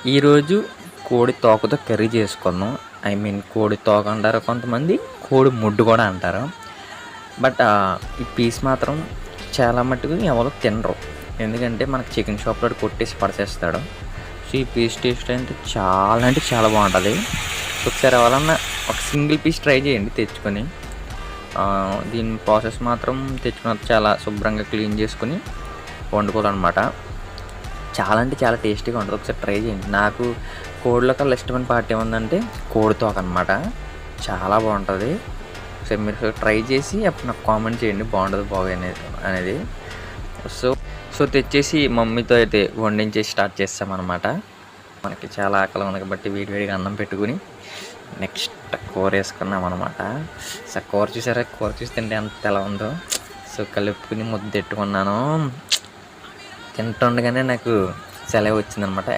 ఈరోజు కోడి తోకతో కర్రీ చేసుకుందాం. ఐ మీన్ కోడి తోక అంటారు కొంతమంది, కోడి ముడ్డు కూడా అంటారు. బట్ ఈ పీస్ మాత్రం చాలా మట్టుకు ఎవరు తినరు, ఎందుకంటే మనకు చికెన్ షాప్లో కొట్టేసి పడచేస్తాడు. సో ఈ పీస్ టేస్ట్ అంటే చాలా బాగుంటుంది. ఒకసారి ఎవరన్నా ఒక సింగిల్ పీస్ ట్రై చేయండి తెచ్చుకొని. దీని ప్రాసెస్ మాత్రం తెచ్చుకున్న చాలా శుభ్రంగా క్లీన్ చేసుకుని వండుకోవాలన్నమాట. చాలా టేస్టీగా ఉంటుంది. ఒకసారి ట్రై చేయండి. నాకు కోడిలో కల్లా ఇష్టమైన పార్ట్ ఏముందంటే కోడి తోక అనమాట. చాలా బాగుంటుంది. ఒకసారి మీరు ట్రై చేసి అప్పుడు నాకు కామెంట్ చేయండి బాగుంటుంది అనేది. సో తెచ్చేసి మమ్మీతో అయితే వండించేసి స్టార్ట్ చేస్తామన్నమాట. మనకి చాలా ఆకలి ఉంది కాబట్టి వేడివేడిగా అన్నం పెట్టుకుని నెక్స్ట్ కూర వేసుకున్నాం అనమాట. సో కూర చూసారా, కూర చూసి తింటే ఎంత ఎలా ఉందో. సో కలుపుకుని ముద్ద పెట్టుకున్నాను. తింటుండగానే నాకు సెలవు వచ్చిందనమాట.